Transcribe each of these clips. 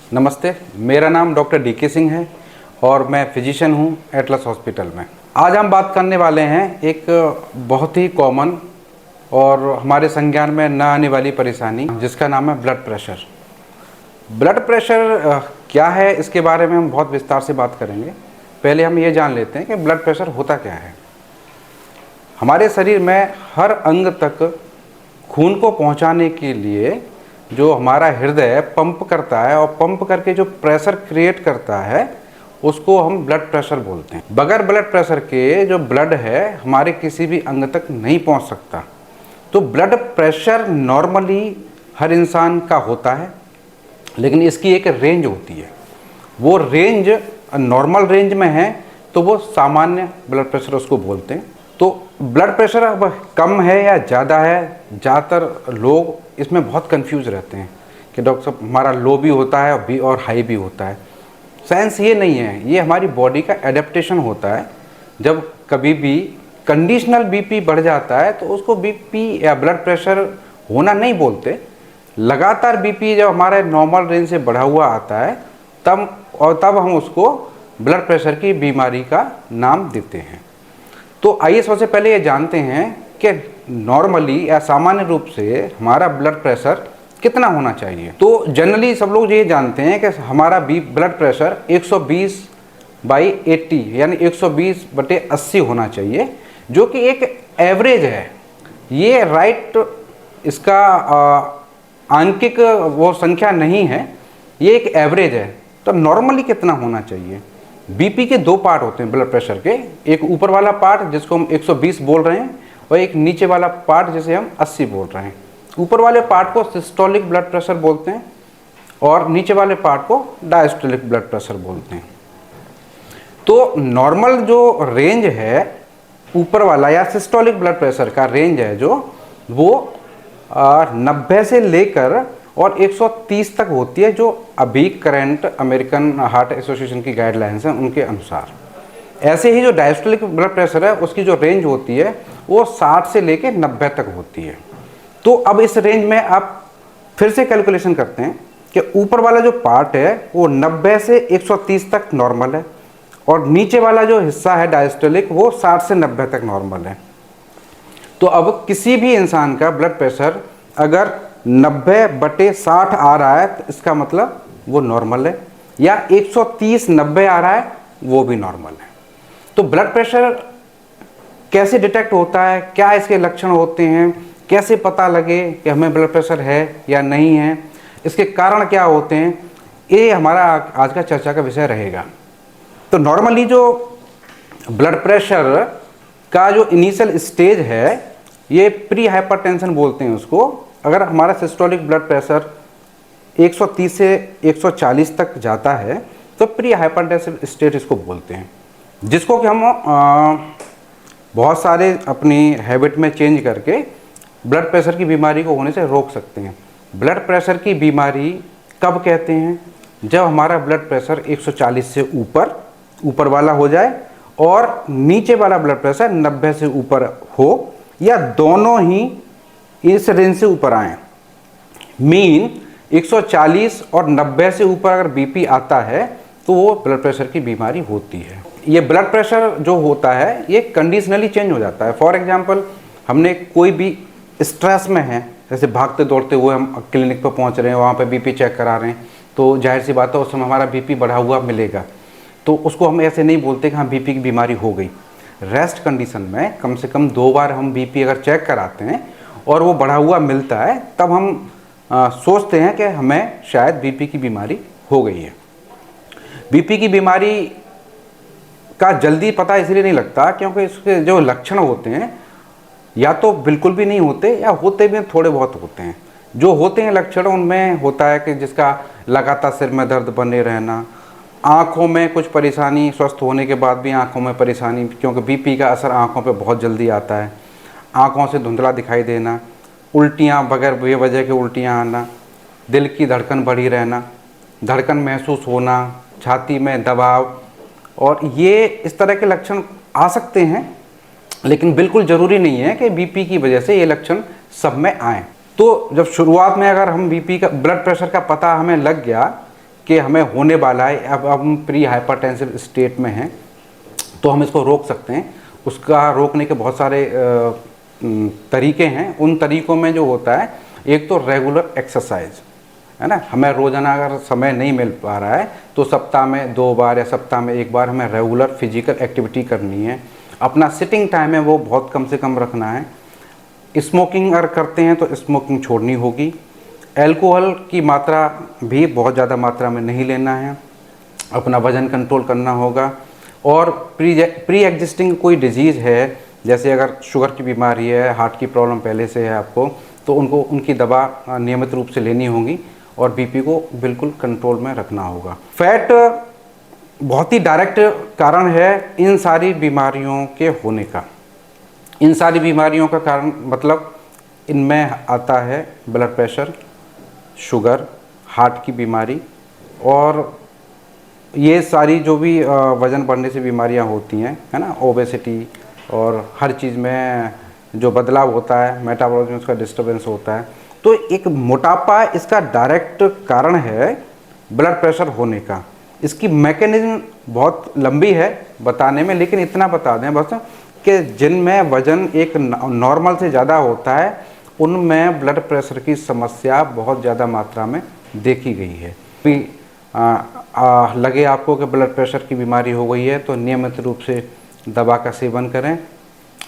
नमस्ते, मेरा नाम डॉक्टर डीके सिंह है और मैं फिजिशियन हूँ एटलस हॉस्पिटल में। आज हम बात करने वाले हैं एक बहुत ही कॉमन और हमारे संज्ञान में न आने वाली परेशानी जिसका नाम है ब्लड प्रेशर। ब्लड प्रेशर क्या है, इसके बारे में हम बहुत विस्तार से बात करेंगे। पहले हम ये जान लेते हैं कि ब्लड प्रेशर होता क्या है। हमारे शरीर में हर अंग तक खून को पहुंचाने के लिए जो हमारा हृदय पंप करता है और पंप करके जो प्रेशर क्रिएट करता है उसको हम ब्लड प्रेशर बोलते हैं। बगैर ब्लड प्रेशर के जो ब्लड है हमारे किसी भी अंग तक नहीं पहुंच सकता। तो ब्लड प्रेशर नॉर्मली हर इंसान का होता है, लेकिन इसकी एक रेंज होती है। वो रेंज नॉर्मल रेंज में है तो वो सामान्य ब्लड प्रेशर उसको बोलते हैं। तो ब्लड प्रेशर अब कम है या ज़्यादा है, ज़्यादातर लोग इसमें बहुत कंफ्यूज रहते हैं कि डॉक्टर साहब हमारा लो भी होता है और हाई भी होता है। साइंस ये नहीं है, ये हमारी बॉडी का एडेप्टेशन होता है। जब कभी भी कंडीशनल बीपी बढ़ जाता है तो उसको बीपी या ब्लड प्रेशर होना नहीं बोलते। लगातार बीपी जब हमारे नॉर्मल रेंज से बढ़ा हुआ आता है तब हम उसको ब्लड प्रेशर की बीमारी का नाम देते हैं। तो आइए सबसे पहले ये जानते हैं कि नॉर्मली या सामान्य रूप से हमारा ब्लड प्रेशर कितना होना चाहिए। तो जनरली सब लोग ये जानते हैं कि हमारा ब्लड प्रेशर 120/80 यानी 120/80 होना चाहिए, जो कि एक एवरेज है। ये राइट इसका आंकिक वो संख्या नहीं है, ये एक एवरेज है। तो नॉर्मली कितना होना चाहिए। बीपी के दो पार्ट होते हैं ब्लड प्रेशर के, एक ऊपर वाला पार्ट जिसको हम 120 बोल रहे हैं और एक नीचे वाला पार्ट जिसे हम 80 बोल रहे हैं। ऊपर वाले पार्ट को सिस्टोलिक ब्लड प्रेशर बोलते हैं और नीचे वाले पार्ट को डायस्टोलिक ब्लड प्रेशर बोलते हैं। तो नॉर्मल जो रेंज है ऊपर वाला या सिस्टोलिक ब्लड प्रेशर का रेंज है जो वो 90 से लेकर और 130 तक होती है, जो अभी करंट अमेरिकन हार्ट एसोसिएशन की गाइडलाइंस हैं उनके अनुसार। ऐसे ही जो डायस्टोलिक ब्लड प्रेशर है उसकी जो रेंज होती है वो 60 से लेकर 90 तक होती है। तो अब इस रेंज में आप फिर से कैलकुलेशन करते हैं कि ऊपर वाला जो पार्ट है वो 90 से 130 तक नॉर्मल है और नीचे वाला जो हिस्सा है डायस्टोलिक वो 60 से 90 तक नॉर्मल है। तो अब किसी भी इंसान का ब्लड प्रेशर अगर 90/60 आ रहा है तो इसका मतलब वो नॉर्मल है, या 130/90 आ रहा है वो भी नॉर्मल है। तो ब्लड प्रेशर कैसे डिटेक्ट होता है, क्या इसके लक्षण होते हैं, कैसे पता लगे कि हमें ब्लड प्रेशर है या नहीं है, इसके कारण क्या होते हैं, ये हमारा आज का चर्चा का विषय रहेगा। तो नॉर्मली जो ब्लड प्रेशर का जो इनिशियल स्टेज है ये प्री हाइपरटेंशन बोलते हैं उसको। अगर हमारा सिस्टोलिक ब्लड प्रेशर 130 से 140 तक जाता है तो प्री हाइपरटेंसिव स्टेज इसको बोलते हैं, जिसको कि हम बहुत सारे अपनी हैबिट में चेंज करके ब्लड प्रेशर की बीमारी को होने से रोक सकते हैं। ब्लड प्रेशर की बीमारी कब कहते हैं, जब हमारा ब्लड प्रेशर 140 से ऊपर वाला हो जाए और नीचे वाला ब्लड प्रेशर 90 से ऊपर हो, या दोनों ही इस रेंज से ऊपर आए। मीन 140 और 90 से ऊपर अगर बीपी आता है तो वो ब्लड प्रेशर की बीमारी होती है। ये ब्लड प्रेशर जो होता है ये कंडीशनली चेंज हो जाता है। फॉर एग्जांपल हमने कोई भी स्ट्रेस में है, जैसे भागते दौड़ते हुए हम क्लिनिक पर पहुंच रहे हैं, वहाँ पे बीपी चेक करा रहे हैं, तो जाहिर सी बात है उस समय हमारा बीपी बढ़ा हुआ मिलेगा। तो उसको हम ऐसे नहीं बोलते कि हाँ बीपी की बीमारी हो गई। रेस्ट कंडीशन में कम से कम 2 बार हम बीपी अगर चेक कराते हैं और वो बढ़ा हुआ मिलता है तब हम सोचते हैं कि हमें शायद बीपी की बीमारी हो गई है। बीपी की बीमारी का जल्दी पता इसलिए नहीं लगता क्योंकि इसके जो लक्षण होते हैं या तो बिल्कुल भी नहीं होते या होते भी थोड़े बहुत होते हैं। जो होते हैं लक्षण उनमें होता है कि जिसका लगातार सिर में दर्द बने रहना, आँखों में कुछ परेशानी, स्वस्थ होने के बाद भी आँखों में परेशानी, क्योंकि बीपी का असर आँखों पे बहुत जल्दी आता है, आँखों से धुंधला दिखाई देना, उल्टियाँ बगैर बेवजह के उल्टियाँ आना, दिल की धड़कन बढ़ी रहना, धड़कन महसूस होना, छाती में दबाव, और ये इस तरह के लक्षण आ सकते हैं। लेकिन बिल्कुल ज़रूरी नहीं है कि बीपी की वजह से ये लक्षण सब में आए। तो जब शुरुआत में अगर हम बीपी का ब्लड प्रेशर का पता हमें लग गया कि हमें होने वाला है, अब हम प्री हाइपरटेंसिव स्टेट में हैं, तो हम इसको रोक सकते हैं। उसका रोकने के बहुत सारे तरीके हैं। उन तरीक़ों में जो होता है, एक तो रेगुलर एक्सरसाइज है ना, हमें रोज़ाना अगर समय नहीं मिल पा रहा है तो सप्ताह में 2 बार या सप्ताह में 1 बार हमें रेगुलर फिजिकल एक्टिविटी करनी है। अपना सिटिंग टाइम है वो बहुत कम से कम रखना है। स्मोकिंग अगर करते हैं तो स्मोकिंग छोड़नी होगी। अल्कोहल की मात्रा भी बहुत ज़्यादा मात्रा में नहीं लेना है। अपना वज़न कंट्रोल करना होगा। और प्री एग्जिस्टिंग कोई डिजीज़ है, जैसे अगर शुगर की बीमारी है, हार्ट की प्रॉब्लम पहले से है आपको, तो उनकी दवा नियमित रूप से लेनी होगी और बीपी को बिल्कुल कंट्रोल में रखना होगा। फैट बहुत ही डायरेक्ट कारण है इन सारी बीमारियों के होने का। इन सारी बीमारियों का कारण मतलब इनमें आता है ब्लड प्रेशर, शुगर, हार्ट की बीमारी, और ये सारी जो भी वज़न बढ़ने से बीमारियां होती हैं, है ना, ओबेसिटी, और हर चीज़ में जो बदलाव होता है, मेटाबॉलिज्म में उसका डिस्टर्बेंस होता है। तो एक मोटापा इसका डायरेक्ट कारण है ब्लड प्रेशर होने का। इसकी मैकेनिज्म बहुत लंबी है बताने में, लेकिन इतना बता दें बस कि जिनमें वज़न एक नॉर्मल से ज़्यादा होता है उनमें ब्लड प्रेशर की समस्या बहुत ज़्यादा मात्रा में देखी गई है। लगे आपको कि ब्लड प्रेशर की बीमारी हो गई है तो नियमित रूप से दवा का सेवन करें।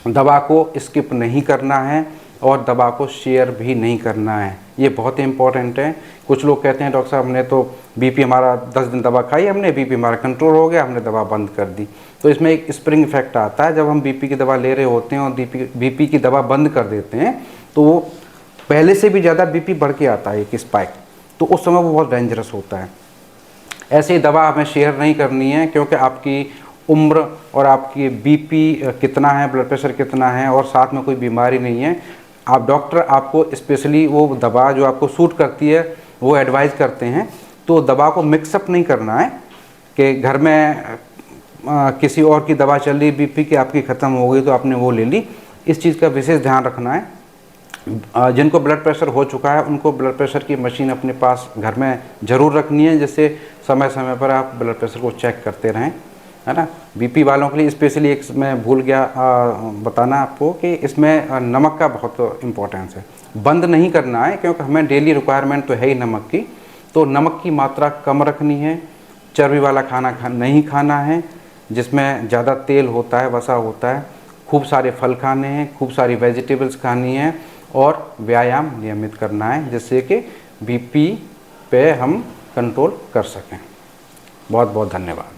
दवा को स्किप नहीं करना है और दवा को शेयर भी नहीं करना है, ये बहुत इम्पोर्टेंट है। कुछ लोग कहते हैं डॉक्टर साहब हमने तो बीपी हमारा 10 दिन दवा खाई, हमने बीपी हमारा कंट्रोल हो गया, हमने दवा बंद कर दी। तो इसमें एक स्प्रिंग इफेक्ट आता है। जब हम बीपी की दवा ले रहे होते हैं और बीपी की दवा बंद कर देते हैं तो वो पहले से भी ज़्यादा बीपी बढ़ के आता है, एक स्पाइक, तो उस समय वो बहुत डेंजरस होता है। ऐसे ही दवा हमें शेयर नहीं करनी है, क्योंकि आपकी उम्र और आपकी बीपी कितना है, ब्लड प्रेशर कितना है और साथ में कोई बीमारी नहीं है, आप डॉक्टर आपको स्पेशली वो दवा जो आपको सूट करती है वो एडवाइस करते हैं। तो दवा को मिक्सअप नहीं करना है कि घर में किसी और की दवा चल रही बीपी की, आपकी ख़त्म हो गई तो आपने वो ले ली। इस चीज़ का विशेष ध्यान रखना है। जिनको ब्लड प्रेशर हो चुका है उनको ब्लड प्रेशर की मशीन अपने पास घर में ज़रूर रखनी है, जिससे समय समय पर आप ब्लड प्रेशर को चेक करते रहें, है ना। बीपी वालों के लिए स्पेशली एक मैं भूल गया बताना आपको कि इसमें नमक का बहुत इम्पोर्टेंस है। बंद नहीं करना है क्योंकि हमें डेली रिक्वायरमेंट तो है ही नमक की, तो नमक की मात्रा कम रखनी है। चर्बी वाला खाना नहीं खाना है जिसमें ज़्यादा तेल होता है, वसा होता है। खूब सारे फल खाने हैं, खूब सारी वेजिटेबल्स खानी है और व्यायाम नियमित करना है, जिससे कि बीपी पे हम कंट्रोल कर सकें। बहुत बहुत धन्यवाद।